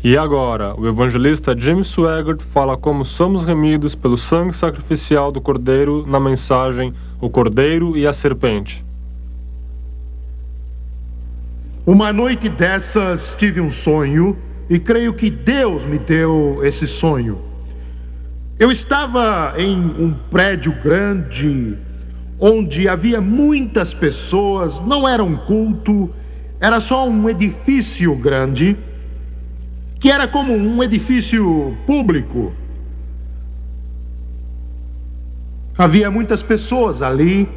E agora, o evangelista James Swaggart fala como somos remidos pelo sangue sacrificial do Cordeiro na mensagem O Cordeiro e a Serpente. Uma noite dessas tive um sonho e creio que Deus me deu esse sonho. Eu estava em um prédio grande onde havia muitas pessoas, não era um culto, era só um edifício grande, que era como um edifício público. Havia muitas pessoas ali.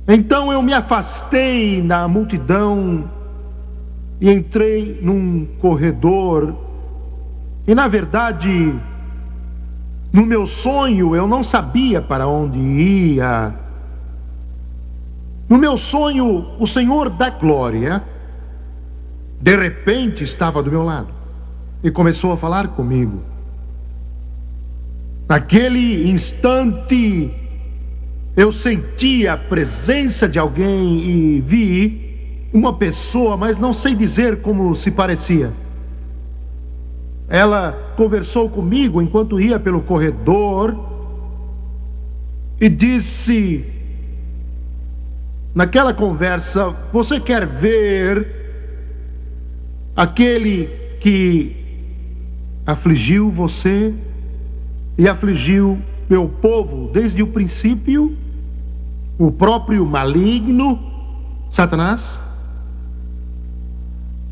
Então eu me afastei da multidão e entrei num corredor. E na verdade, no meu sonho eu não sabia para onde ia. No meu sonho, o Senhor da Glória de repente estava do meu lado e começou a falar comigo. Naquele instante eu senti a presença de alguém e vi uma pessoa, mas não sei dizer como se parecia. Ela conversou comigo enquanto ia pelo corredor e disse, naquela conversa: você quer ver aquele que afligiu você e afligiu meu povo desde o princípio, o próprio maligno, Satanás?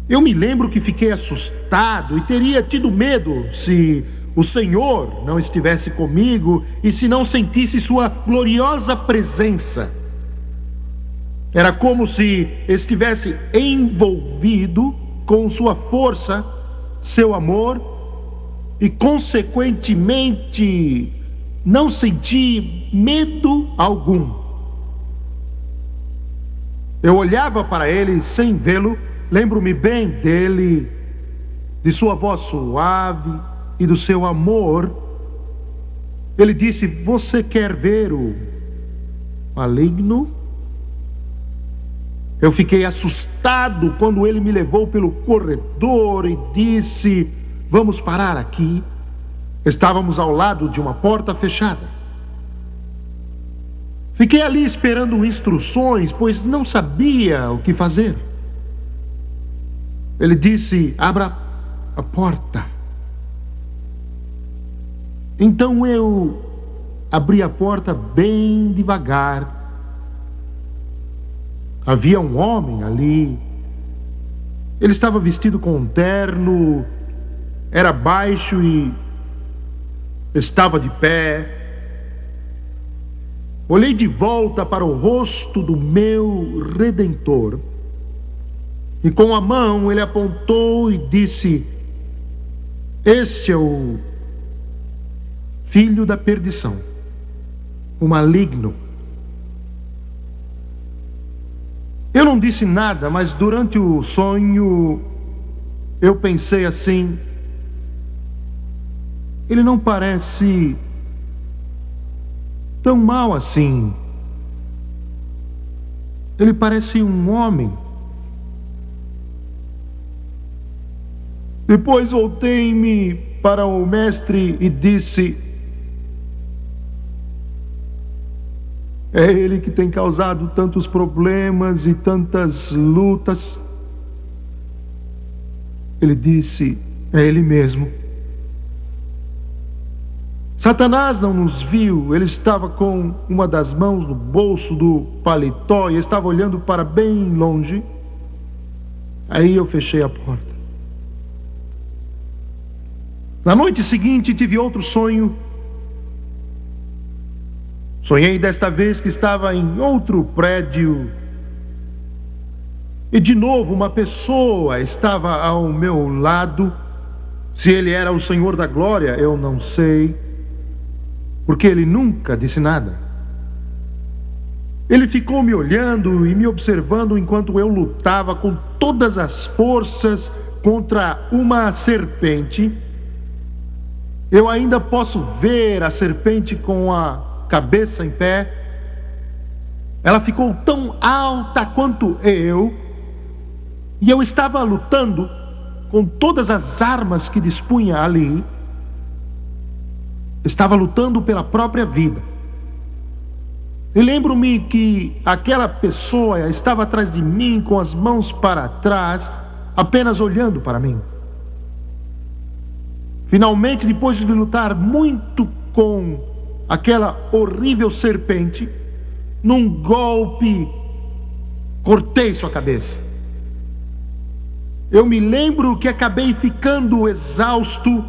Eu me lembro que fiquei assustado e teria tido medo se o Senhor não estivesse comigo e se não sentisse sua gloriosa presença. Era como se estivesse envolvido com sua força, seu amor, e consequentemente não senti medo algum. Eu olhava para ele sem vê-lo, lembro-me bem dele, de sua voz suave e do seu amor. Ele disse: você quer ver o maligno? Eu fiquei assustado quando ele me levou pelo corredor e disse: vamos parar aqui. Estávamos ao lado de uma porta fechada. Fiquei ali esperando instruções, pois não sabia o que fazer. Ele disse: abra a porta. Então eu abri a porta bem devagar. Havia um homem ali. Ele estava vestido com um terno, era baixo e estava de pé. Olhei de volta para o rosto do meu Redentor e com a mão ele apontou e disse: este é o filho da perdição, o maligno. Eu não disse nada, mas durante o sonho eu pensei assim: ele não parece tão mal assim. Ele parece um homem. Depois voltei-me para o mestre e disse: é ele que tem causado tantos problemas e tantas lutas. Ele disse: é ele mesmo. Satanás não nos viu. Ele estava com uma das mãos no bolso do paletó e estava olhando para bem longe. Aí eu fechei a porta. Na noite seguinte tive outro sonho. Sonhei desta vez que estava em outro prédio e de novo uma pessoa estava ao meu lado. Se ele era o Senhor da Glória, eu não sei, porque ele nunca disse nada. Ele ficou me olhando e me observando enquanto eu lutava com todas as forças contra uma serpente. Eu ainda posso ver a serpente com a cabeça em pé. Ela ficou tão alta quanto eu, e eu estava lutando com todas as armas que dispunha ali, estava lutando pela própria vida. E lembro-me que aquela pessoa estava atrás de mim com as mãos para trás, apenas olhando para mim. Finalmente, depois de lutar muito com aquela horrível serpente, num golpe, cortei sua cabeça. Eu me lembro que acabei ficando exausto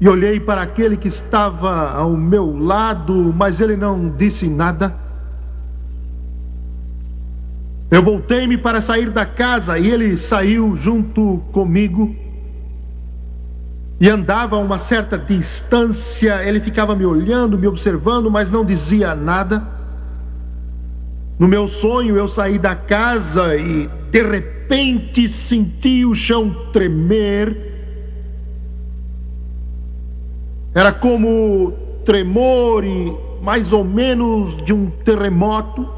e olhei para aquele que estava ao meu lado, mas ele não disse nada. Eu voltei-me para sair da casa e ele saiu junto comigo e andava a uma certa distância. Ele ficava me olhando, me observando, mas não dizia nada. No meu sonho eu saí da casa e de repente senti o chão tremer. Era como tremor e mais ou menos de um terremoto.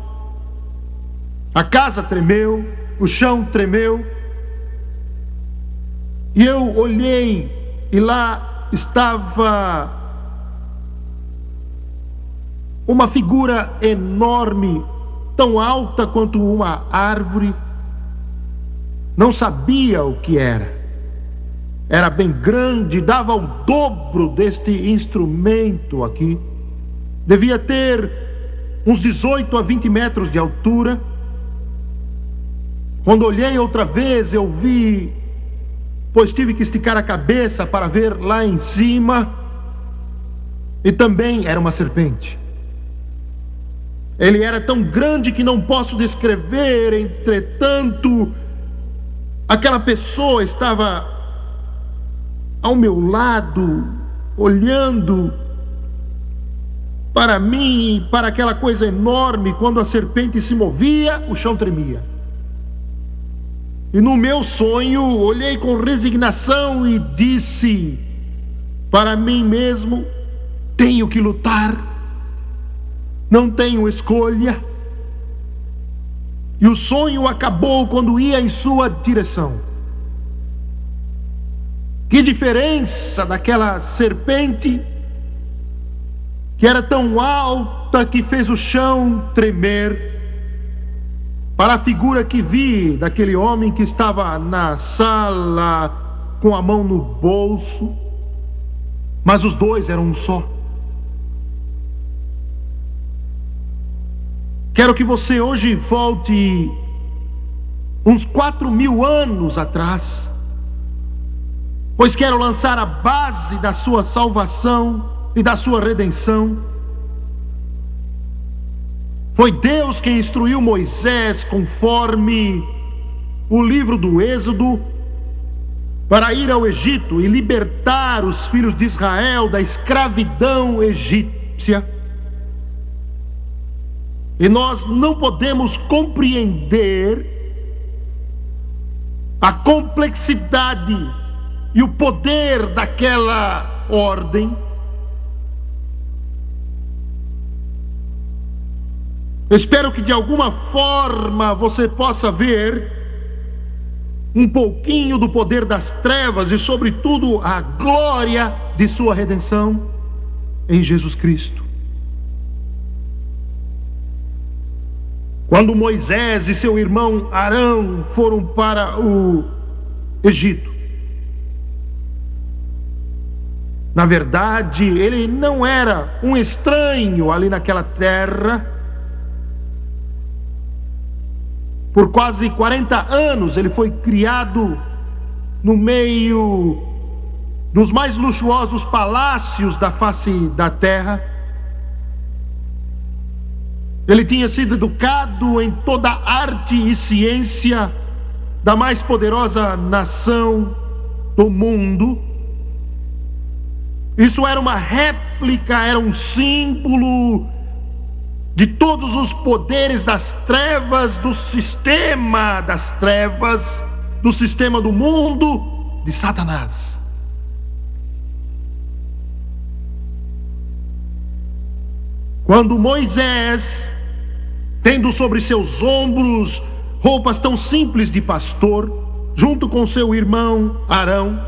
A casa tremeu, o chão tremeu. E eu olhei e lá estava uma figura enorme, tão alta quanto uma árvore. Não sabia o que era. Era bem grande, dava o dobro deste instrumento aqui. Devia ter uns 18 a 20 metros de altura. Quando olhei outra vez, eu vi, pois tive que esticar a cabeça para ver lá em cima, e também era uma serpente. Ele era tão grande que não posso descrever. Entretanto, aquela pessoa estava ao meu lado, olhando para mim e para aquela coisa enorme. Quando a serpente se movia, o chão tremia. E no meu sonho, olhei com resignação e disse para mim mesmo: tenho que lutar, não tenho escolha. E o sonho acabou quando ia em sua direção. Que diferença daquela serpente, que era tão alta que fez o chão tremer, para a figura que vi daquele homem que estava na sala com a mão no bolso, mas os dois eram um só. Quero que você hoje volte uns 4.000 anos atrás, pois quero lançar a base da sua salvação e da sua redenção. Foi Deus quem instruiu Moisés, conforme o livro do Êxodo, para ir ao Egito e libertar os filhos de Israel da escravidão egípcia. E nós não podemos compreender a complexidade e o poder daquela ordem. Espero que de alguma forma você possa ver um pouquinho do poder das trevas e, sobretudo, a glória de sua redenção em Jesus Cristo. Quando Moisés e seu irmão Arão foram para o Egito, na verdade, ele não era um estranho ali naquela terra. Por quase 40 anos ele foi criado no meio dos mais luxuosos palácios da face da terra. Ele tinha sido educado em toda a arte e ciência da mais poderosa nação do mundo. Isso era uma réplica, era um símbolo de todos os poderes das trevas, do sistema das trevas, do sistema do mundo, de Satanás. Quando Moisés, tendo sobre seus ombros roupas tão simples de pastor, junto com seu irmão Arão,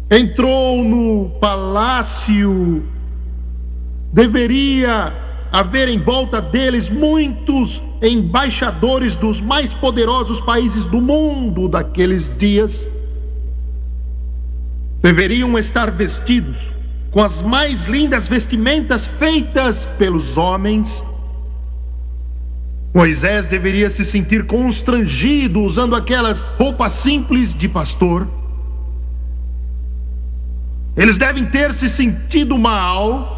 entrou no palácio. Deveria haver em volta deles muitos embaixadores dos mais poderosos países do mundo daqueles dias. Deveriam estar vestidos com as mais lindas vestimentas feitas pelos homens. Moisés deveria se sentir constrangido usando aquelas roupas simples de pastor. Eles devem ter se sentido mal.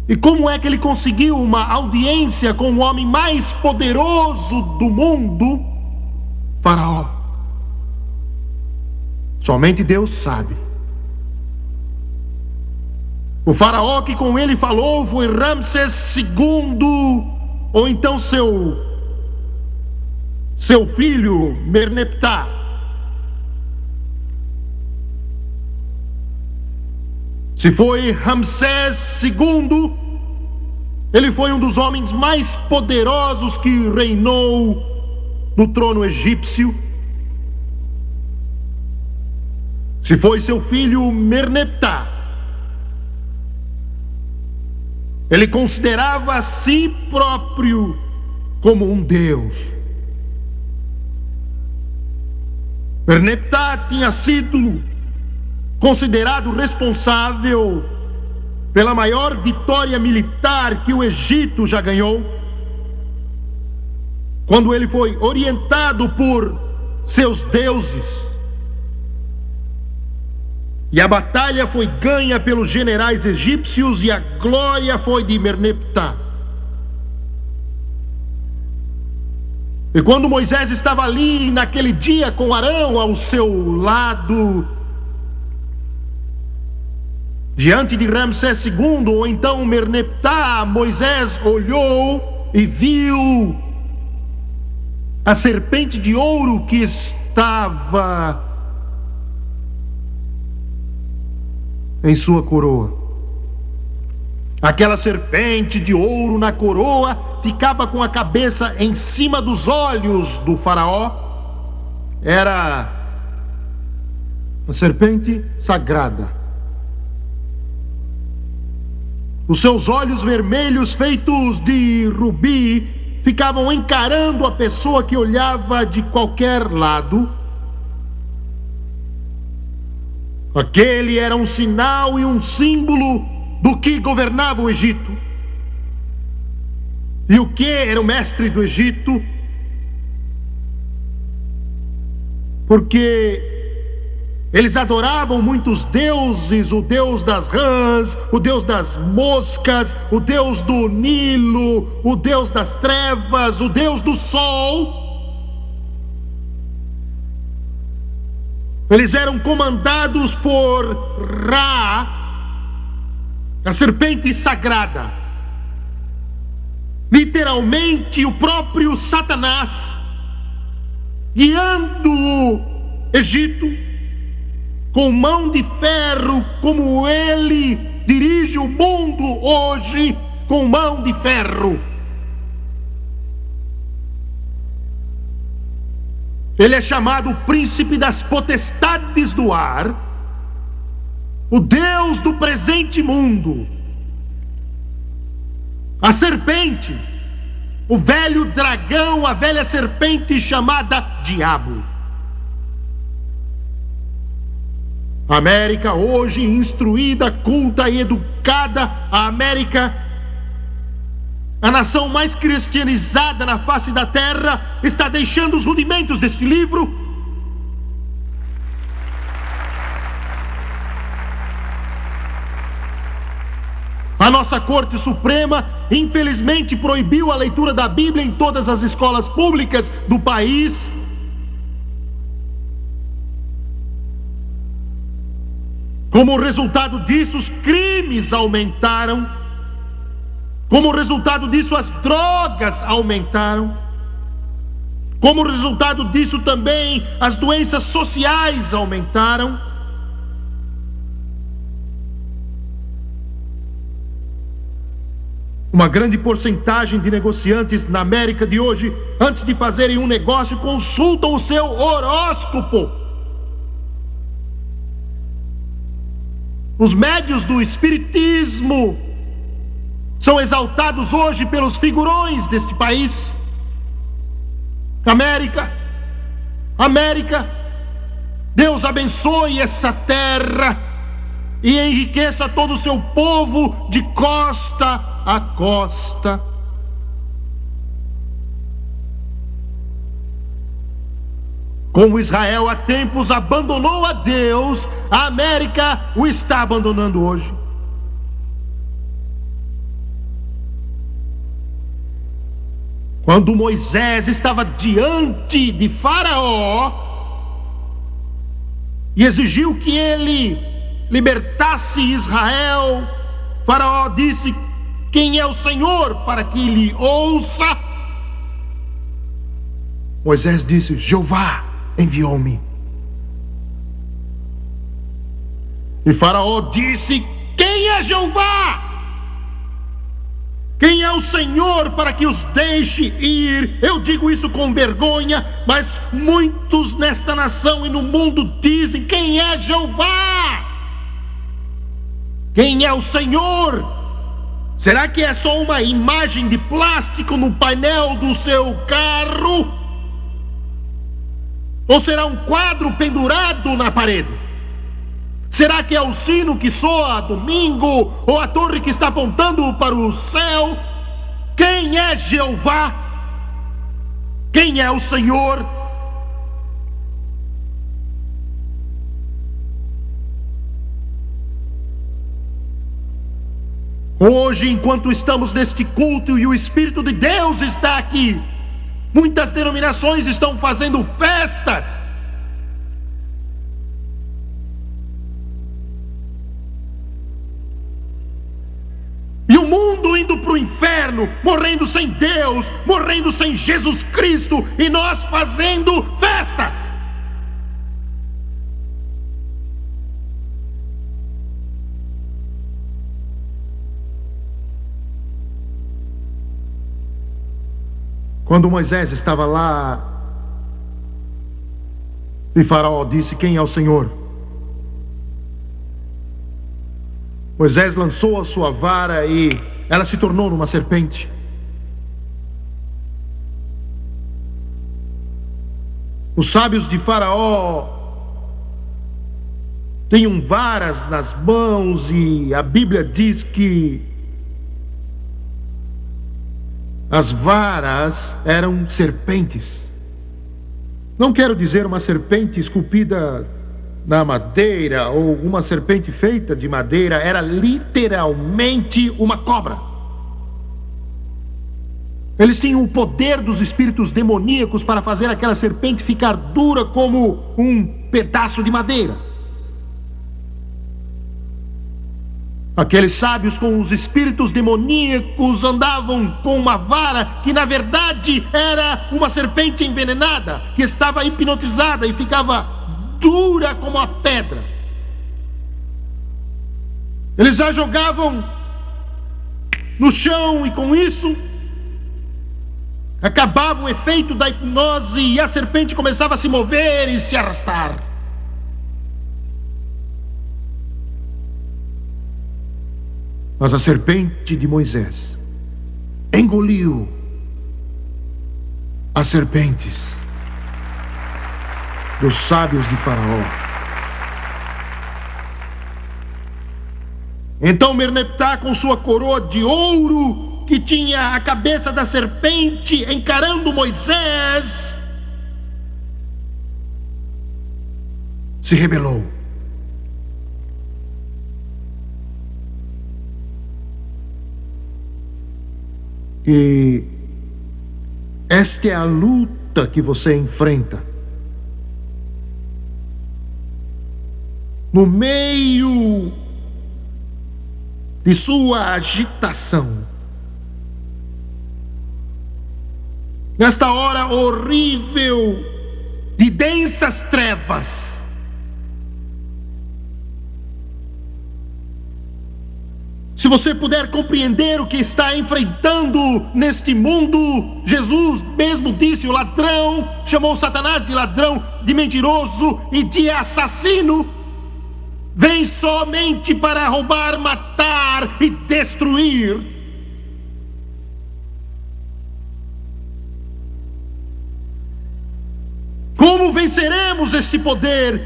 E como é que ele conseguiu uma audiência com o homem mais poderoso do mundo, Faraó? Somente Deus sabe. O faraó que com ele falou foi Ramsés II, ou então seu filho Merneptah. Se foi Ramsés II, ele foi um dos homens mais poderosos que reinou no trono egípcio. Se foi seu filho Merneptah, ele considerava a si próprio como um deus. Merneptah tinha sido considerado responsável pela maior vitória militar que o Egito já ganhou, quando ele foi orientado por seus deuses. E a batalha foi ganha pelos generais egípcios e a glória foi de Merneptah. E quando Moisés estava ali naquele dia com Arão ao seu lado, diante de Ramsés II, ou então Merneptah, Moisés olhou e viu a serpente de ouro que estava em sua coroa. Aquela serpente de ouro na coroa ficava com a cabeça em cima dos olhos do faraó. Era a serpente sagrada. Os seus olhos vermelhos, feitos de rubi, ficavam encarando a pessoa que olhava de qualquer lado. Aquele era um sinal e um símbolo do que governava o Egito. E o que era o mestre do Egito? Porque eles adoravam muitos deuses: o deus das rãs, o deus das moscas, o deus do Nilo, o deus das trevas, o deus do sol. Eles eram comandados por Ra, a serpente sagrada. Literalmente o próprio Satanás, guiando o Egito com mão de ferro, como ele dirige o mundo hoje, com mão de ferro. Ele é chamado o príncipe das potestades do ar, o Deus do presente mundo. A serpente, o velho dragão, a velha serpente chamada Diabo. A América hoje, instruída, culta e educada, a América, a nação mais cristianizada na face da terra, está deixando os rudimentos deste livro. A nossa Corte Suprema, infelizmente, proibiu a leitura da Bíblia em todas as escolas públicas do país. Como resultado disso, os crimes aumentaram. Como resultado disso, as drogas aumentaram. Como resultado disso também, as doenças sociais aumentaram. Uma grande porcentagem de negociantes na América de hoje, antes de fazerem um negócio, consultam o seu horóscopo. Os médios do espiritismo são exaltados hoje pelos figurões deste país. América, Deus abençoe essa terra e enriqueça todo o seu povo de costa a costa. Como Israel há tempos abandonou a Deus, a América o está abandonando hoje. Quando Moisés estava diante de Faraó e exigiu que ele libertasse Israel, Faraó disse: quem é o Senhor para que lhe ouça? Moisés disse: Jeová enviou-me. E Faraó disse: quem é Jeová? Quem é o Senhor para que os deixe ir? Eu digo isso com vergonha, mas muitos nesta nação e no mundo dizem: quem é Jeová? Quem é o Senhor? Será que é só uma imagem de plástico no painel do seu carro? Ou será um quadro pendurado na parede? Será que é o sino que soa domingo? Ou a torre que está apontando para o céu? Quem é Jeová? Quem é o Senhor? Hoje, enquanto estamos neste culto e o Espírito de Deus está aqui, muitas denominações estão fazendo festas. E o mundo indo para o inferno, morrendo sem Deus, morrendo sem Jesus Cristo, e nós fazendo festas. Quando Moisés estava lá e Faraó disse: quem é o Senhor? Moisés lançou a sua vara e ela se tornou numa serpente. Os sábios de Faraó tinham varas nas mãos e a Bíblia diz que as varas eram serpentes. Não quero dizer uma serpente esculpida na madeira ou uma serpente feita de madeira, era literalmente uma cobra. Eles tinham o poder dos espíritos demoníacos para fazer aquela serpente ficar dura como um pedaço de madeira. Aqueles sábios com os espíritos demoníacos andavam com uma vara que na verdade era uma serpente envenenada, que estava hipnotizada e ficava dura como a pedra. Eles a jogavam no chão e com isso acabava o efeito da hipnose e a serpente começava a se mover e se arrastar. Mas a serpente de Moisés engoliu as serpentes dos sábios de Faraó. Então Merneptah, com sua coroa de ouro, que tinha a cabeça da serpente encarando Moisés, se rebelou. E esta é a luta que você enfrenta. No meio de sua agitação, nesta hora horrível de densas trevas, Se você puder compreender o que está enfrentando neste mundo, Jesus mesmo disse: o ladrão chamou Satanás de ladrão, de mentiroso e de assassino. Vem somente para roubar, matar e destruir. Como venceremos este poder?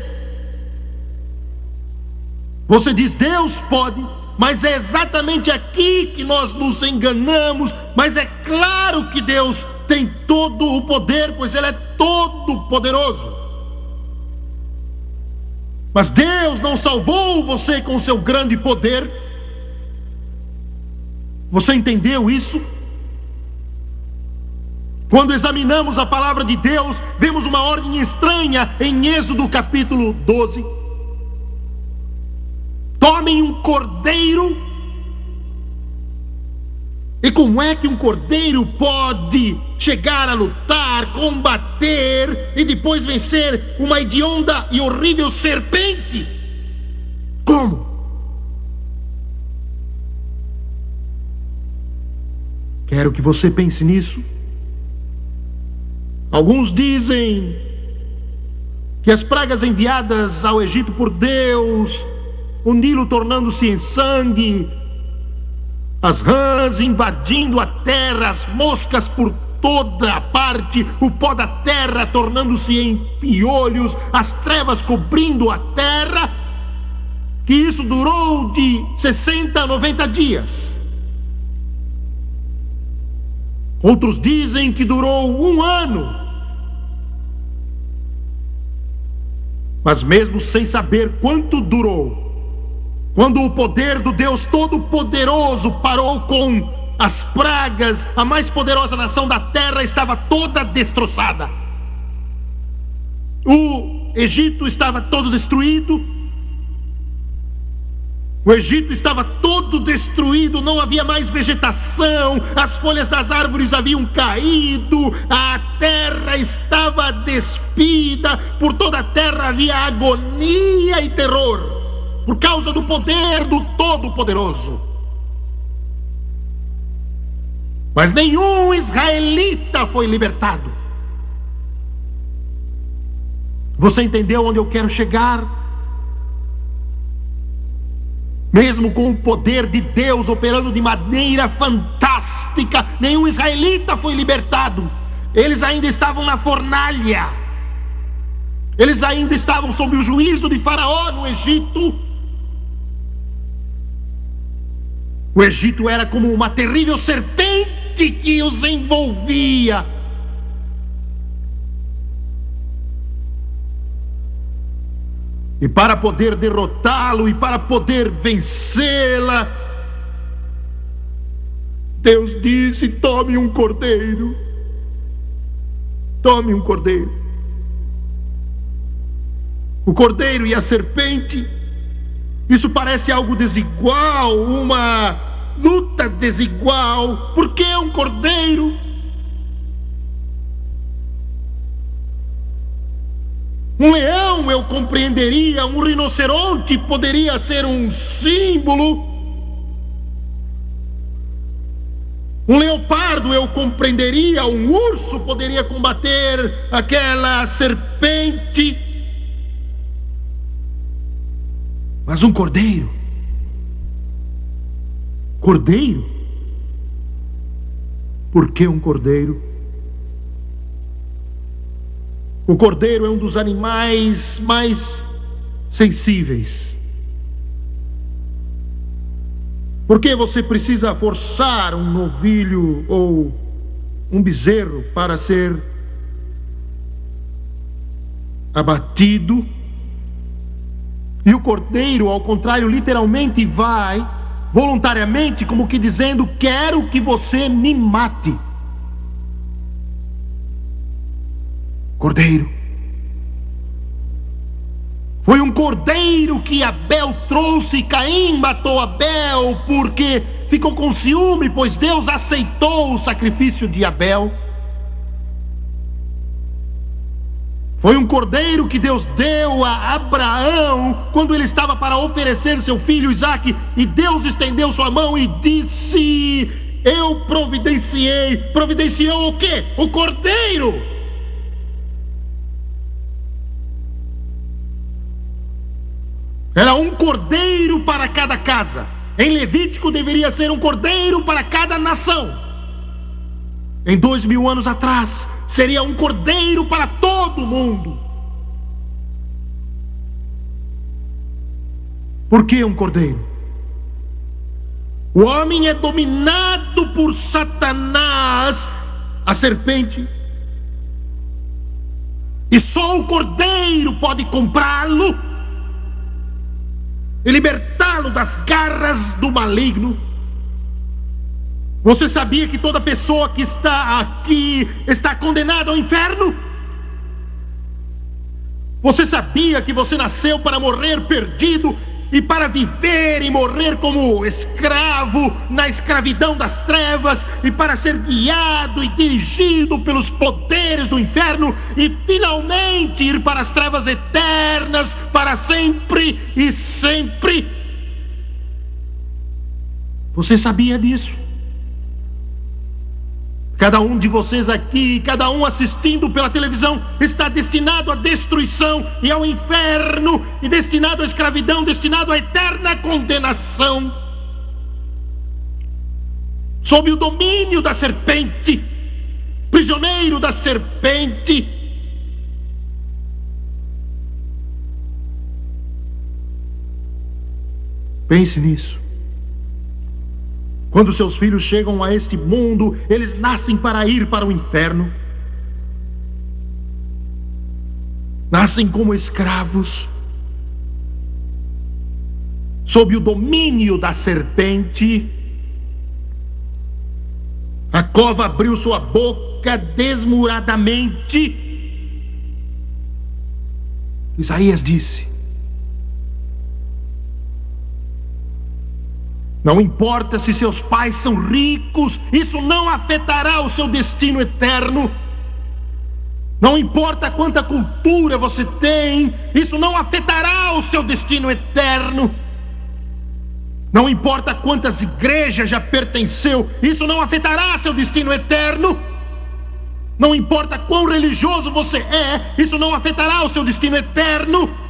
Você diz: Deus pode. Mas é exatamente aqui que nós nos enganamos. Mas é claro que Deus tem todo o poder, pois Ele é todo poderoso. Mas Deus não salvou você com seu grande poder. Você entendeu isso? Quando examinamos a palavra de Deus, vemos uma ordem estranha em Êxodo capítulo 12. Tomem um cordeiro. E como é que um cordeiro pode chegar a lutar, combater e depois vencer uma hedionda e horrível serpente? Como? Quero que você pense nisso. Alguns dizem que as pragas enviadas ao Egito por Deus, o Nilo tornando-se em sangue, as rãs invadindo a terra, as moscas por toda a parte, o pó da terra tornando-se em piolhos, as trevas cobrindo a terra, que isso durou de 60 a 90 dias. Outros dizem que durou 1 ano. Mas mesmo sem saber quanto durou, quando o poder do Deus Todo-Poderoso parou com as pragas, a mais poderosa nação da terra estava toda destroçada. O Egito estava todo destruído. O Egito estava todo destruído, não havia mais vegetação, as folhas das árvores haviam caído, a terra estava despida, por toda a terra havia agonia e terror, por causa do poder do Todo-Poderoso. Mas nenhum israelita foi libertado. Você entendeu onde eu quero chegar? Mesmo com o poder de Deus operando de maneira fantástica, nenhum israelita foi libertado. Eles ainda estavam na fornalha. Eles ainda estavam sob o juízo de Faraó no Egito. O Egito era como uma terrível serpente que os envolvia. E para poder derrotá-lo e para poder vencê-la, Deus disse: tome um cordeiro. Tome um cordeiro. O cordeiro e a serpente, isso parece algo desigual, uma luta desigual. Por que um cordeiro? Um leão eu compreenderia, um rinoceronte poderia ser um símbolo. Um leopardo eu compreenderia, um urso poderia combater aquela serpente. Mas um cordeiro? Cordeiro? Por que um cordeiro? O cordeiro é um dos animais mais sensíveis. Por que você precisa forçar um novilho ou um bezerro para ser abatido? E o cordeiro, ao contrário, literalmente vai voluntariamente, como que dizendo: quero que você me mate. Cordeiro. Foi um cordeiro que Abel trouxe. Caim matou Abel porque ficou com ciúme, pois Deus aceitou o sacrifício de Abel. Foi um cordeiro que Deus deu a Abraão quando ele estava para oferecer seu filho Isaque, e Deus estendeu sua mão e disse: eu providenciei. Providenciou o quê? O cordeiro. Era um cordeiro para cada casa. Em Levítico deveria ser um cordeiro para cada nação. Em 2000 anos atrás, seria um cordeiro para todo mundo. Por que um cordeiro? O homem é dominado por Satanás, a serpente, e só o cordeiro pode comprá-lo e libertá-lo das garras do maligno. Você sabia que toda pessoa que está aqui está condenada ao inferno? Você sabia que você nasceu para morrer perdido e para viver e morrer como escravo na escravidão das trevas, e para ser guiado e dirigido pelos poderes do inferno e finalmente ir para as trevas eternas para sempre e sempre? Você sabia disso? Cada um de vocês aqui, cada um assistindo pela televisão, está destinado à destruição e ao inferno, e destinado à escravidão, destinado à eterna condenação, sob o domínio da serpente, prisioneiro da serpente. Pense nisso. Quando seus filhos chegam a este mundo, eles nascem para ir para o inferno. Nascem como escravos, sob o domínio da serpente. A cova abriu sua boca desmuradamente. Isaías disse: não importa se seus pais são ricos, isso não afetará o seu destino eterno. Não importa quanta cultura você tem, isso não afetará o seu destino eterno. Não importa quantas igrejas já pertenceu, isso não afetará seu destino eterno. Não importa quão religioso você é, isso não afetará o seu destino eterno.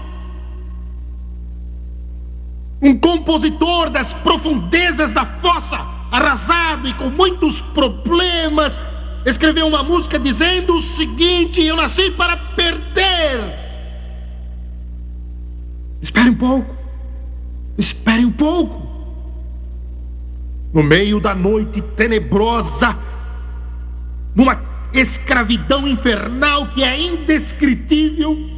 Um compositor das profundezas da fossa, arrasado e com muitos problemas, escreveu uma música dizendo o seguinte: eu nasci para perder. Espere um pouco. Espere um pouco. No meio da noite tenebrosa, numa escravidão infernal que é indescritível,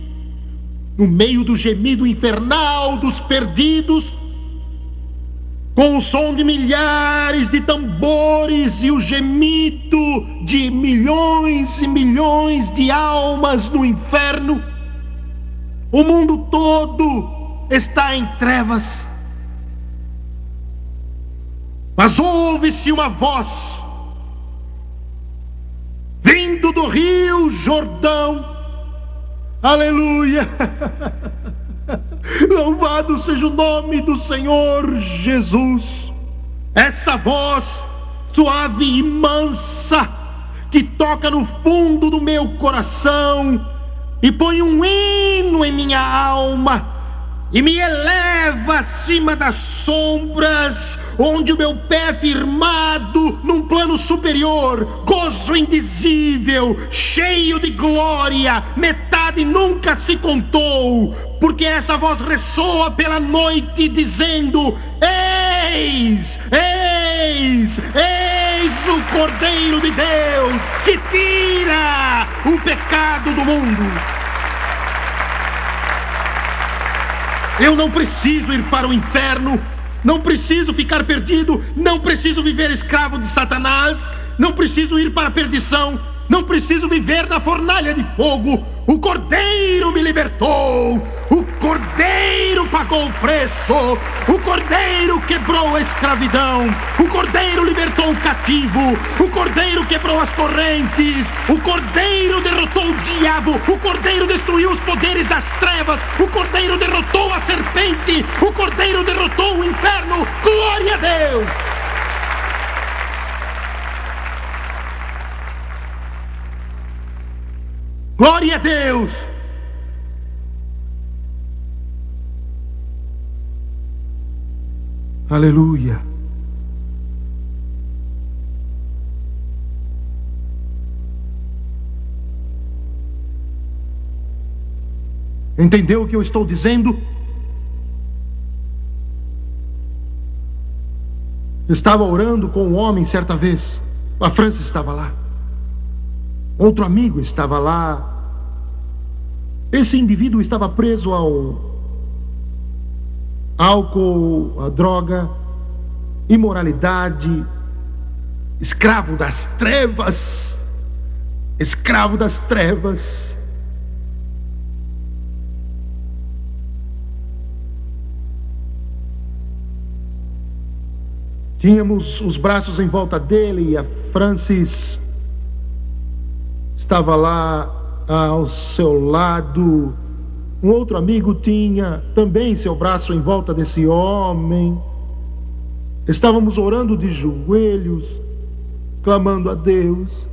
no meio do gemido infernal dos perdidos, com o som de milhares de tambores e o gemido de milhões e milhões de almas no inferno, o mundo todo está em trevas. Mas ouve-se uma voz vindo do rio Jordão. Aleluia! Louvado seja o nome do Senhor Jesus. Essa voz suave e mansa que toca no fundo do meu coração e põe um hino em minha alma e me eleva acima das sombras, onde o meu pé é firmado num plano superior, gozo indizível, cheio de glória, metade nunca se contou, porque essa voz ressoa pela noite dizendo: eis, eis, eis o Cordeiro de Deus que tira o pecado do mundo. Eu não preciso ir para o inferno, não preciso ficar perdido, não preciso viver escravo de Satanás, não preciso ir para a perdição, não preciso viver na fornalha de fogo. O Cordeiro me libertou, o Cordeiro pagou o preço, o Cordeiro quebrou a escravidão, o Cordeiro libertou o cativo, o Cordeiro quebrou as correntes, o Cordeiro derrotou o diabo, o Cordeiro destruiu destruiu os poderes das trevas. O Cordeiro derrotou a serpente. O Cordeiro derrotou o inferno. Glória a Deus! Glória a Deus! Aleluia! Entendeu o que eu estou dizendo? Estava orando com um homem certa vez. A França estava lá. Outro amigo estava lá. Esse indivíduo estava preso ao álcool, à droga, imoralidade, escravo das trevas. Escravo das trevas. Tínhamos os braços em volta dele e a Francis estava lá ao seu lado. Um outro amigo tinha também seu braço em volta desse homem. Estávamos orando de joelhos, clamando a Deus.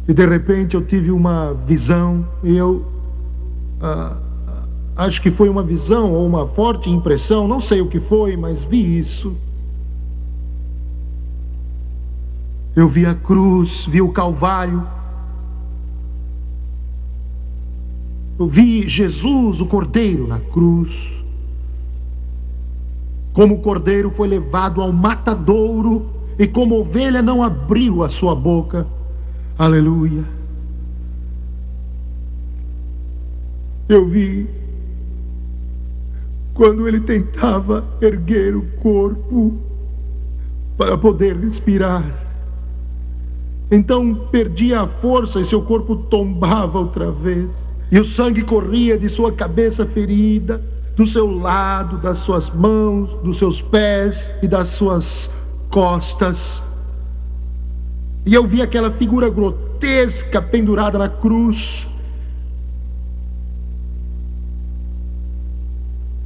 E de repente eu tive uma visão. E acho que foi uma visão ou uma forte impressão, não sei o que foi, mas vi isso. Eu vi a cruz, vi o Calvário. Eu vi Jesus, o Cordeiro, na cruz. Como o Cordeiro foi levado ao matadouro e como ovelha não abriu a sua boca. Aleluia. Eu vi quando ele tentava erguer o corpo para poder respirar. Então perdia a força e seu corpo tombava outra vez. E o sangue corria de sua cabeça ferida, do seu lado, das suas mãos, dos seus pés e das suas costas. E eu vi aquela figura grotesca pendurada na cruz.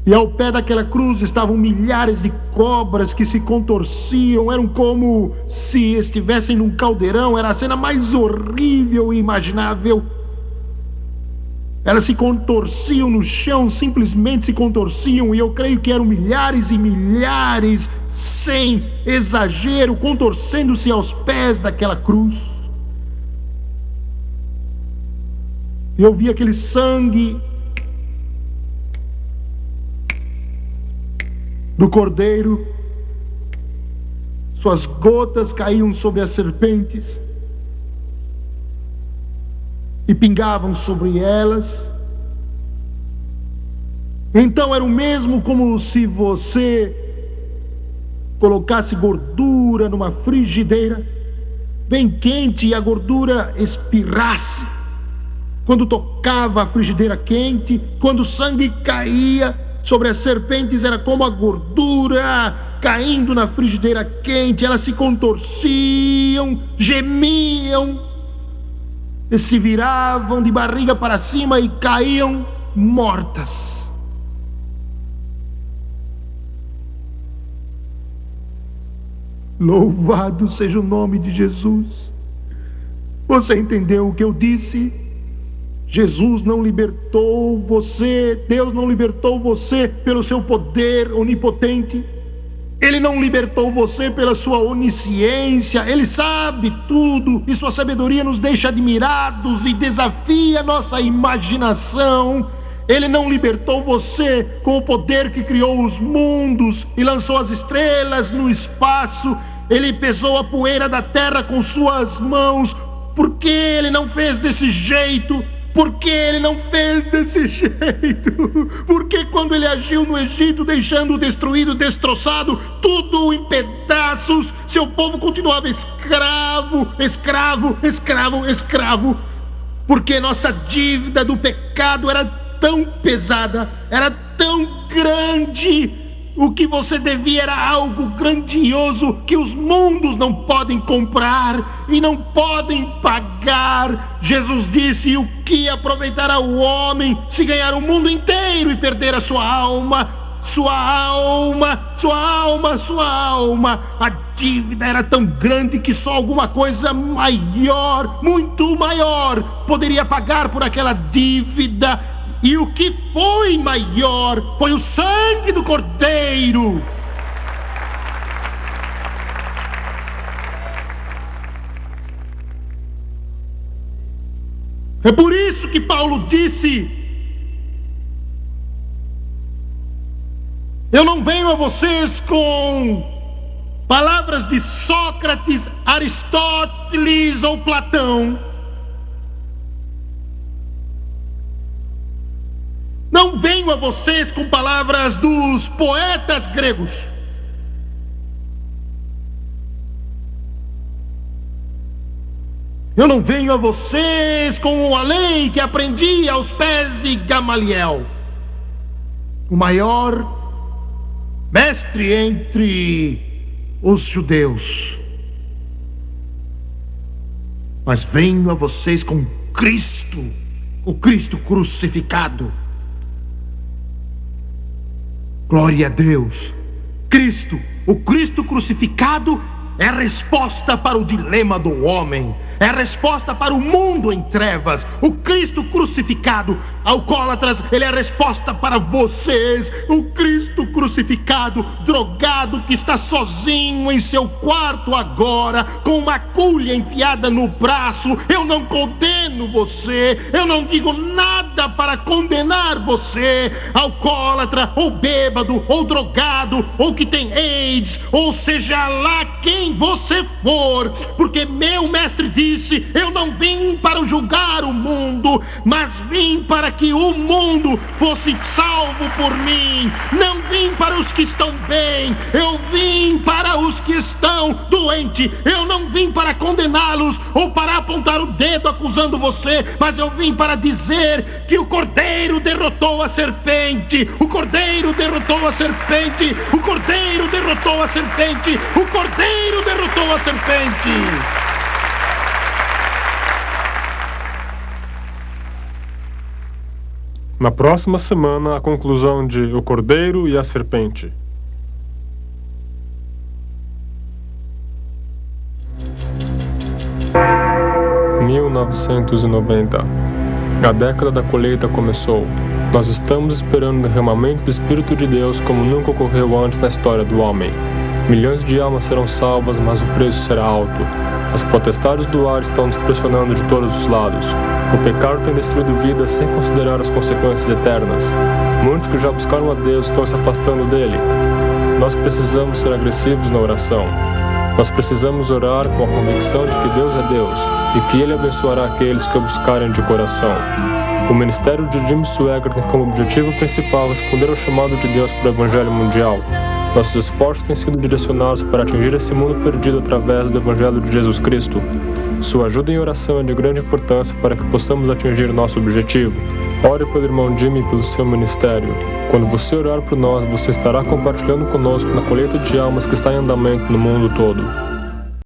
E ao pé daquela cruz estavam milhares de cobras que se contorciam. Eram como se estivessem num caldeirão. Era a cena mais horrível e imaginável. Elas se contorciam no chão, simplesmente se contorciam. E eu creio que eram milhares e milhares, sem exagero, contorcendo-se aos pés daquela cruz. E eu vi aquele sangue do Cordeiro, suas gotas caíam sobre as serpentes e pingavam sobre elas. Então era o mesmo como se você colocasse gordura numa frigideira bem quente e a gordura espirrasse quando tocava a frigideira quente. Quando o sangue caía sobre as serpentes, era como a gordura caindo na frigideira quente. Elas se contorciam, gemiam, e se viravam de barriga para cima e caíam mortas. Louvado seja o nome de Jesus. Você entendeu o que eu disse? Jesus não libertou você, Deus não libertou você pelo seu poder onipotente. Ele não libertou você pela sua onisciência. Ele sabe tudo e sua sabedoria nos deixa admirados e desafia nossa imaginação. Ele não libertou você com o poder que criou os mundos e lançou as estrelas no espaço. Ele pesou a poeira da terra com suas mãos. Por que ele não fez desse jeito? Por que ele não fez desse jeito? Porque quando ele agiu no Egito, deixando-o destruído, destroçado, tudo em pedaços, seu povo continuava escravo, escravo, escravo, escravo. Porque nossa dívida do pecado era tão pesada, era tão grande, o que você devia era algo grandioso que os mundos não podem comprar e não podem pagar. Jesus disse: o que aproveitará o homem se ganhar o mundo inteiro e perder a sua alma? Sua alma, sua alma, sua alma. A dívida era tão grande que só alguma coisa maior, muito maior, poderia pagar por aquela dívida. E o que foi maior foi o sangue do Cordeiro. É por isso que Paulo disse: eu não venho a vocês com palavras de Sócrates, Aristóteles ou Platão. Não venho a vocês com palavras dos poetas gregos. Eu não venho a vocês com a lei que aprendi aos pés de Gamaliel, o maior mestre entre os judeus. Mas venho a vocês com Cristo, o Cristo crucificado. Glória a Deus. Cristo, o Cristo crucificado, é a resposta para o dilema do homem, é a resposta para o mundo em trevas. O Cristo crucificado, alcoólatras, ele é a resposta para vocês. O Cristo crucificado, drogado, que está sozinho em seu quarto agora, com uma agulha enfiada no braço. Eu não condeno você, eu não digo nada para condenar você, alcoólatra, ou bêbado, ou drogado, ou que tem AIDS, ou seja lá quem você for, porque meu mestre disse: eu não vim para julgar o mundo, mas vim para que o mundo fosse salvo por mim. Não vim para os que estão bem, eu vim para os que estão doentes. Eu não vim para condená-los ou para apontar o dedo acusando você, mas eu vim para dizer que o Cordeiro derrotou a serpente. O Cordeiro derrotou a serpente. O Cordeiro derrotou a serpente. O Cordeiro derrotou a serpente. Na próxima semana, a conclusão de O Cordeiro e a Serpente. – 1990. A década da colheita começou. Nós estamos esperando o derramamento do Espírito de Deus como nunca ocorreu antes na história do homem. Milhões de almas serão salvas, mas o preço será alto. As potestades do ar estão nos pressionando de todos os lados. O pecado tem destruído vidas sem considerar as consequências eternas. Muitos que já buscaram a Deus estão se afastando dele. Nós precisamos ser agressivos na oração. Nós precisamos orar com a convicção de que Deus é Deus e que Ele abençoará aqueles que o buscarem de coração. O ministério de Jim Swaggart tem como objetivo principal responder ao chamado de Deus para o Evangelho mundial. Nossos esforços têm sido direcionados para atingir esse mundo perdido através do Evangelho de Jesus Cristo. Sua ajuda em oração é de grande importância para que possamos atingir nosso objetivo. Ore pelo irmão Jimmy e pelo seu ministério. Quando você orar por nós, você estará compartilhando conosco na colheita de almas que está em andamento no mundo todo.